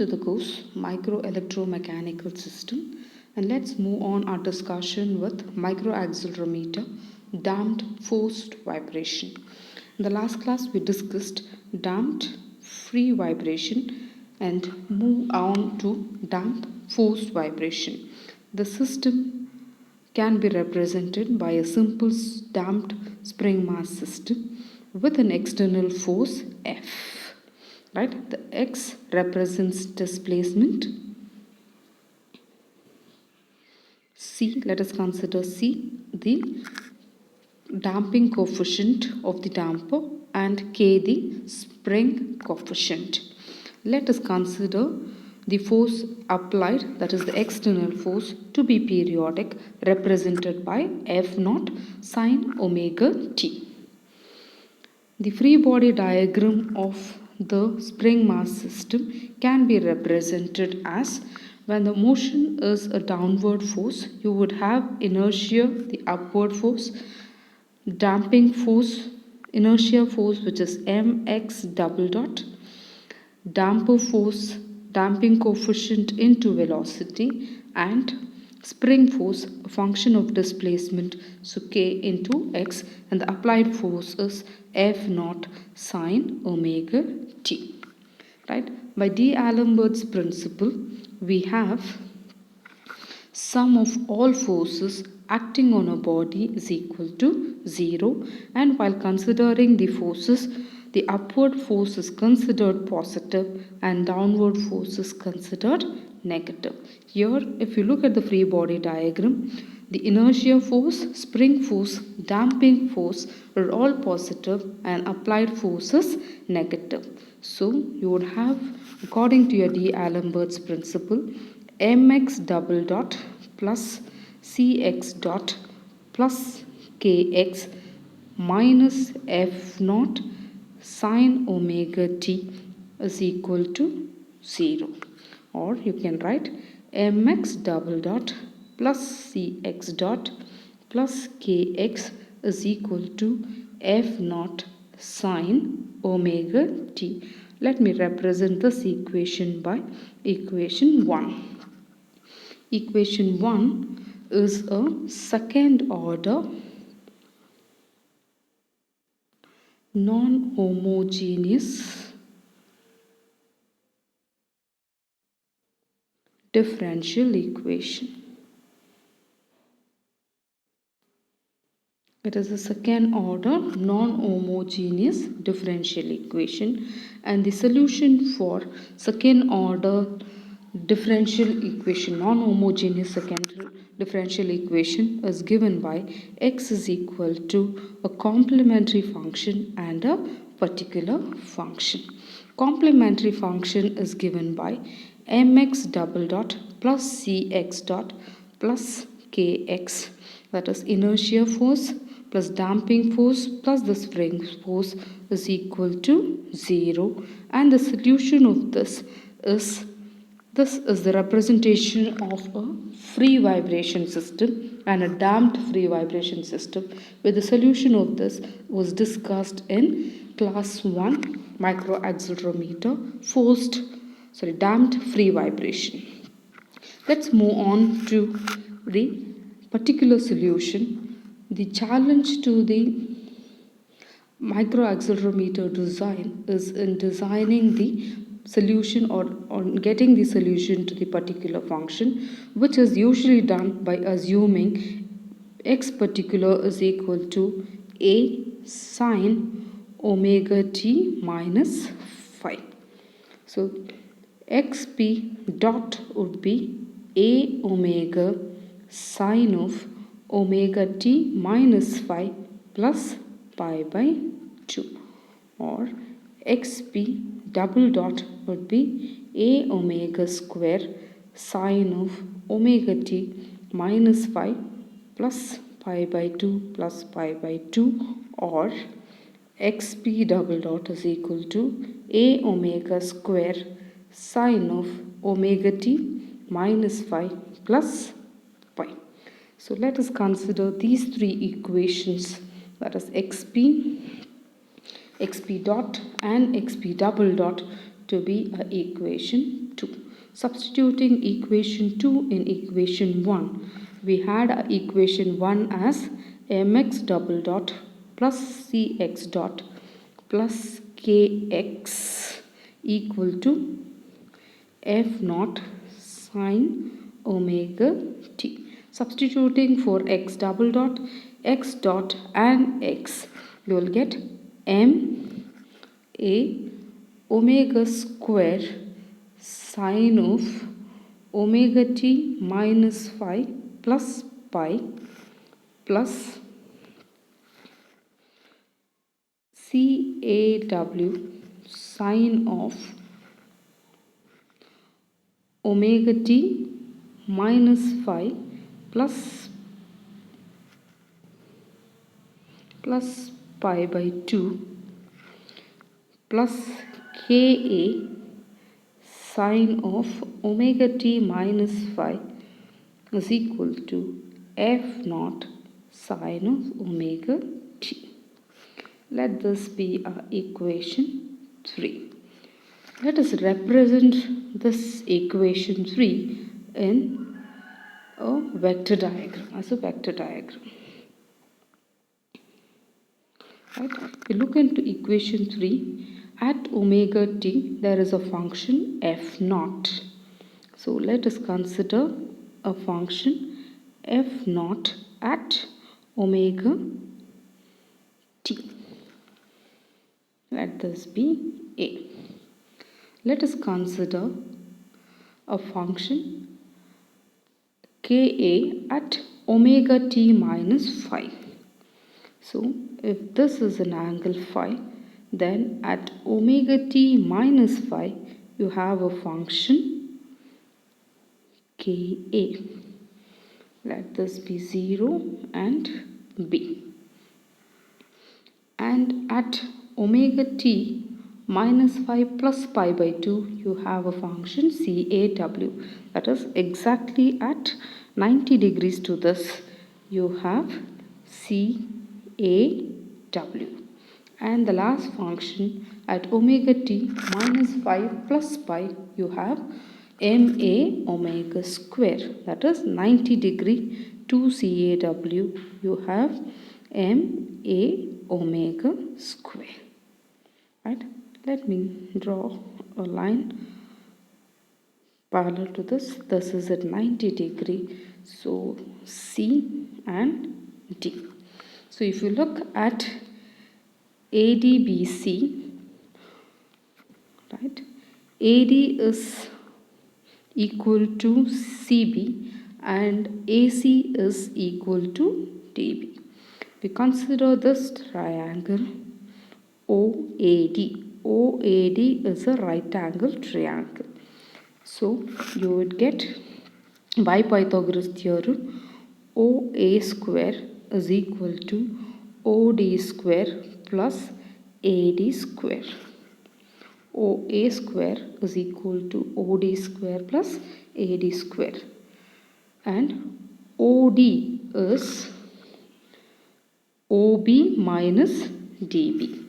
to the course Microelectromechanical System, and let's move on our discussion with microaccelerometer, damped forced vibration. In the last class we discussed damped free vibration and move on to damped forced vibration. The system can be represented by a simple damped spring mass system with an external force F. Right, the X represents displacement. C, let us consider C, the damping coefficient of the damper, and K, the spring coefficient. Let us consider the force applied, that is the external force, to be periodic, represented by F naught sine omega t. The free body diagram of the spring mass system can be represented as, when the motion is a downward force, you would have inertia, the upward force, damping force, inertia force, which is mx double dot, damper force, damping coefficient into velocity, and spring force, a function of displacement, so k into x, and the applied force is F naught sine omega t. Right? By D'Alembert's principle, we have sum of all forces acting on a body is equal to 0, and while considering the forces, the upward force is considered positive and downward force is considered negative. Here, if you look at the free body diagram, the inertia force, spring force, damping force are all positive and applied force is negative. So, you would have, according to your D'Alembert's principle, mx double dot plus cx dot plus kx minus f naught sine omega t is equal to 0. Or you can write mx double dot plus cx dot plus kx is equal to f naught sine omega t. Let me represent this equation by equation 1. Equation 1 is a second order non-homogeneous differential equation. It is a second order non-homogeneous differential equation, and the solution for second order differential equation, non-homogeneous second differential equation, is given by x is equal to a complementary function and a particular function. Complementary function is given by mx double dot plus cx dot plus kx, that is inertia force plus damping force plus the spring force is equal to 0, and the solution of this is the representation of a free vibration system and a damped free vibration system, where the solution of this was discussed in class 1 microaccelerometer damped free vibration. Let's move on to the particular solution. The challenge to the microaccelerometer design is in designing the solution or on getting the solution to the particular function, which is usually done by assuming x particular is equal to a sine omega t minus phi. So xp dot would be a omega sine of omega t minus phi plus pi by 2, or xp double dot would be a omega square sine of omega t minus phi plus pi by 2 plus pi by 2, or xp double dot is equal to a omega square sine of omega t minus phi plus pi. So let us consider these three equations, that is xp dot and xp double dot, to be equation 2. Substituting equation 2 in equation 1, we had equation 1 as mx double dot plus cx dot plus kx equal to f naught sine omega t. Substituting for x double dot, x dot and x, you will get m a omega square sine of omega t minus phi plus pi plus CAW sine of omega t minus phi plus pi by 2 plus KA sine of omega t minus phi is equal to f naught sine of omega t. Let this be our equation 3. Let us represent this equation 3 in a vector diagram, as a vector diagram. Right? We look into equation 3. At omega t, there is a function f naught. So let us consider a function f naught at omega t. Let this be a. Let us consider a function ka at omega t minus phi. So if this is an angle phi, then at omega t minus phi, you have a function Ka. Let this be 0 and b. And at omega t minus phi plus pi by 2, you have a function CAW. That is exactly at 90 degrees to this, you have CAW. And the last function at omega t minus phi plus pi, you have MA omega square. That is 90 degree to CAW, you have MA omega square. Right? Let me draw a line parallel to this. This is at 90 degree. So C and D. So if you look at ADBC, right? AD is equal to CB and AC is equal to DB. We consider this triangle OAD. OAD is a right angle triangle. So you would get, by Pythagoras theorem, OA square is equal to OD square plus AD square. OA square is equal to OD square plus AD square. And OD is OB minus DB.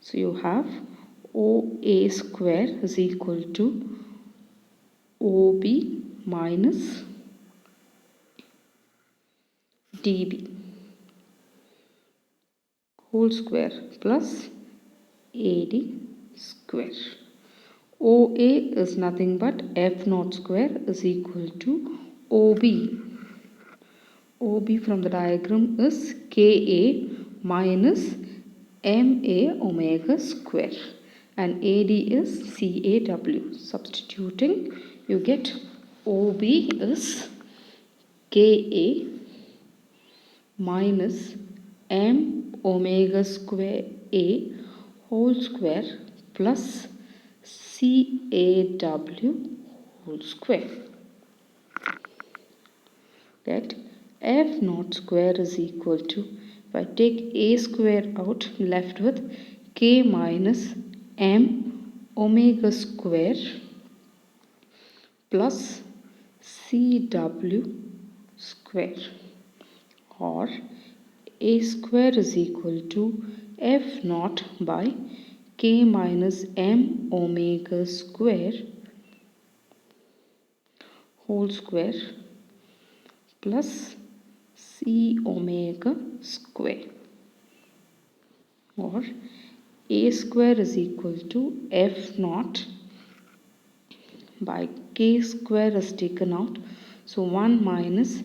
So you have OA square is equal to OB minus DB whole square plus AD square. OA is nothing but F naught square is equal to OB. OB from the diagram is KA minus MA omega square, and AD is CAW. Substituting, you get OB is KA minus M omega square A whole square plus CAW whole square. Get F naught square is equal to, if I take A square out, left with K minus M omega square plus CW square, or A square is equal to F naught by K minus M omega square whole square plus c omega square, or a square is equal to f naught by k square is taken out, so 1 minus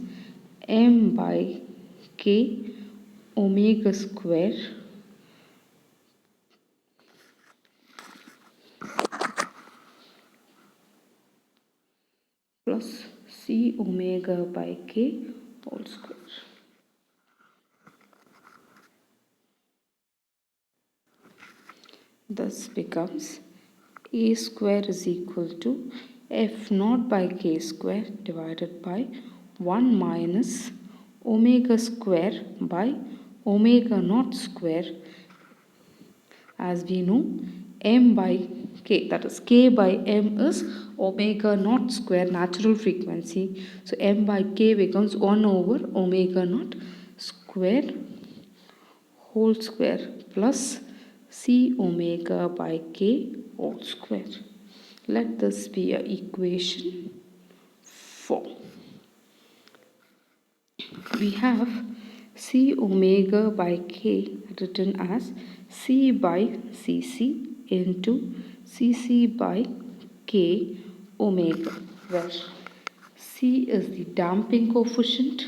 m by k omega square plus c omega by k whole square. Thus becomes a square is equal to f naught by k square divided by 1 minus omega square by omega naught square. As we know, m by k, that is k by m is omega naught square, natural frequency. So m by k becomes 1 over omega naught square whole square plus c omega by k whole square. Let this be a equation 4. We have c omega by k written as c by cc into cc by k omega, where c is the damping coefficient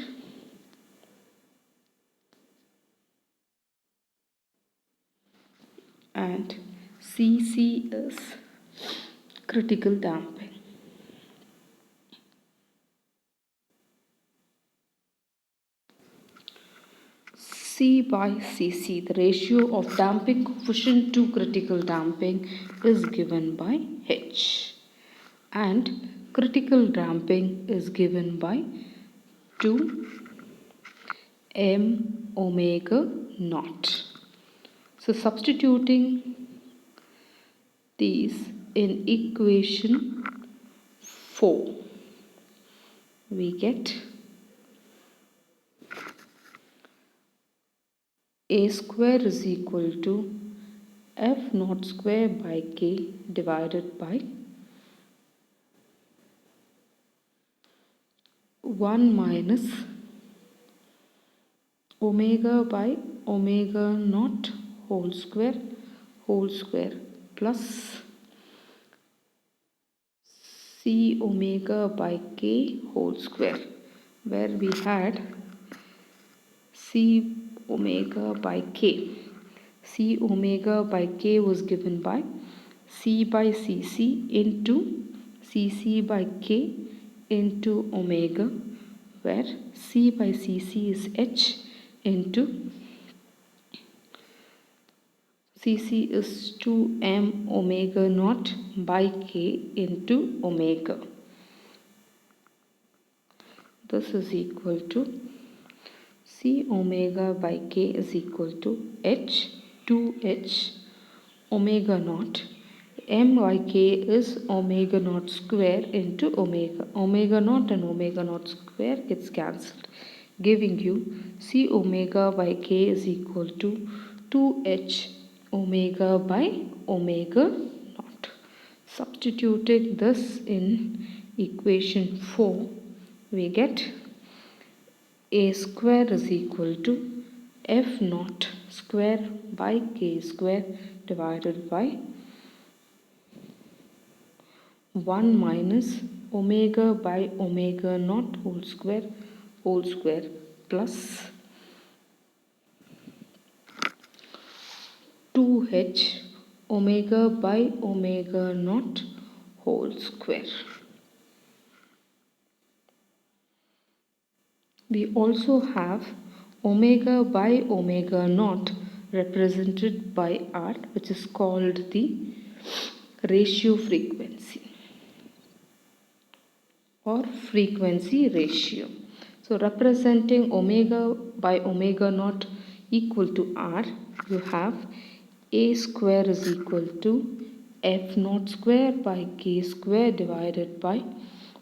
and cc is critical damping. C by Cc, the ratio of damping coefficient to critical damping, is given by H, and critical damping is given by 2 m omega naught. So substituting these in equation 4, we get a square is equal to f naught square by k divided by 1 minus omega by omega naught whole square plus c omega by k whole square, where we had c omega by k. C omega by k was given by c by cc into cc by k into omega, where c by cc is h into cc is 2m omega naught by k into omega. This is equal to c omega by k is equal to h 2h omega naught. M by k is omega naught square into omega. Omega naught and omega naught square gets cancelled, giving you c omega by k is equal to 2h omega by omega naught. Substituting this in equation 4, we get a square is equal to f naught square by k square divided by 1 minus omega by omega naught whole square plus 2h omega by omega naught whole square. We also have omega by omega naught represented by R, which is called the ratio frequency or frequency ratio. So representing omega by omega naught equal to R, you have a square is equal to f naught square by k square divided by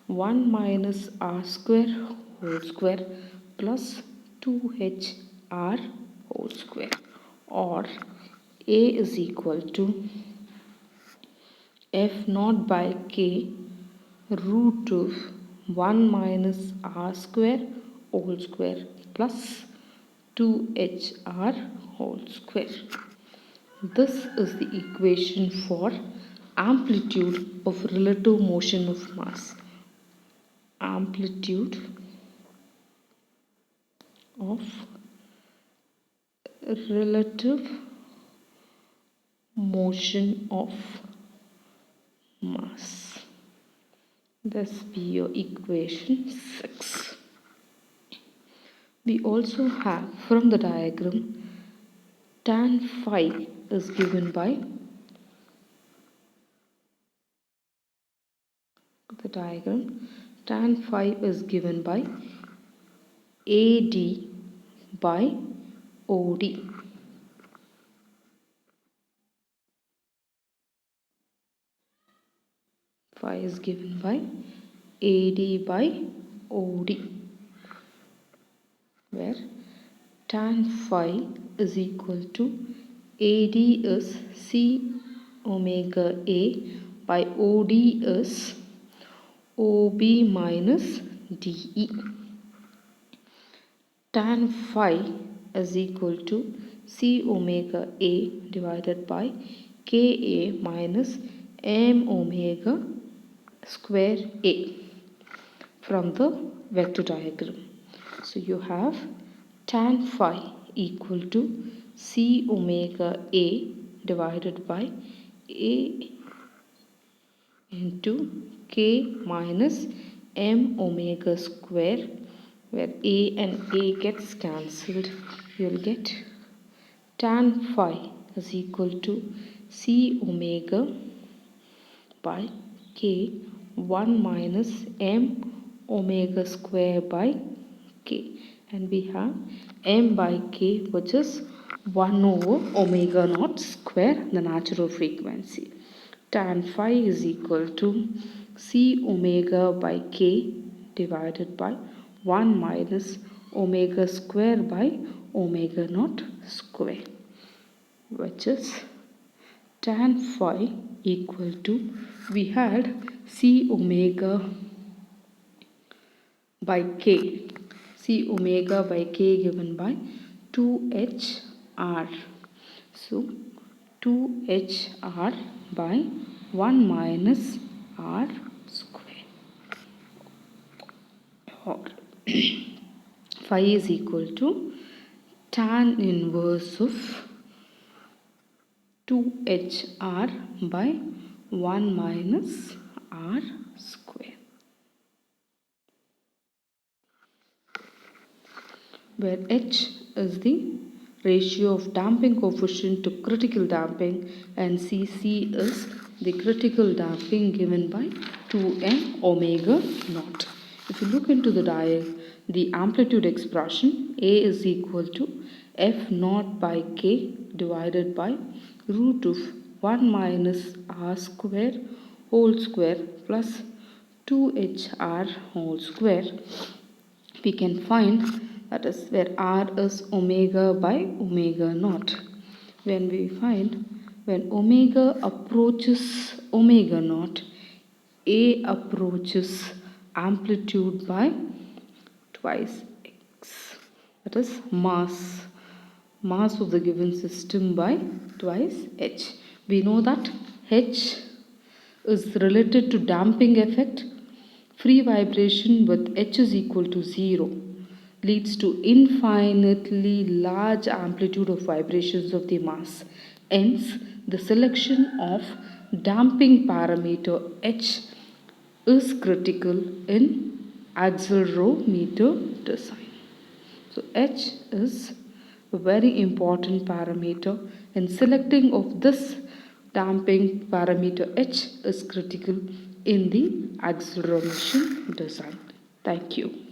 1 minus r square whole square plus 2hr whole square, or a is equal to f naught by k root of 1 minus r square whole square plus 2hr whole square. This is the equation for amplitude of relative motion of mass. Amplitude of relative motion of mass. This be your equation 6. We also have from the diagram tan phi is given by tan phi is given by AD by OD. Phi is given by AD by OD, where tan phi is equal to AD is C omega A by OD is OB minus DE. Tan phi is equal to C omega A divided by Ka minus M omega square A from the vector diagram. So you have tan phi equal to C omega A divided by A into K minus M omega square, where A and A gets cancelled. You will get tan phi is equal to C omega by K 1 minus M omega square by K, and we have M by K, which is 1 over omega naught square, the natural frequency. Tan phi is equal to C omega by K divided by 1 minus omega square by omega naught square, which is tan phi equal to, we had C omega by K, C omega by K given by 2hr. So 2hr by 1 minus r square, or phi is equal to tan inverse of 2hr by 1 minus r square, where H is the ratio of damping coefficient to critical damping and Cc is the critical damping given by 2m omega naught. If you look into the amplitude expression, A is equal to F naught by K divided by root of 1 minus r square whole square plus 2hr whole square. We can find that is where r is omega by omega naught. When we find when omega approaches omega naught, A approaches amplitude by twice x, that is mass of the given system by twice h. We know that h is related to damping effect. Free vibration with h is equal to 0 leads to infinitely large amplitude of vibrations of the mass. Hence, the selection of damping parameter h is critical in accelerometer design. So h is a very important parameter, and selecting of this damping parameter h is critical in the accelerometer design. Thank you.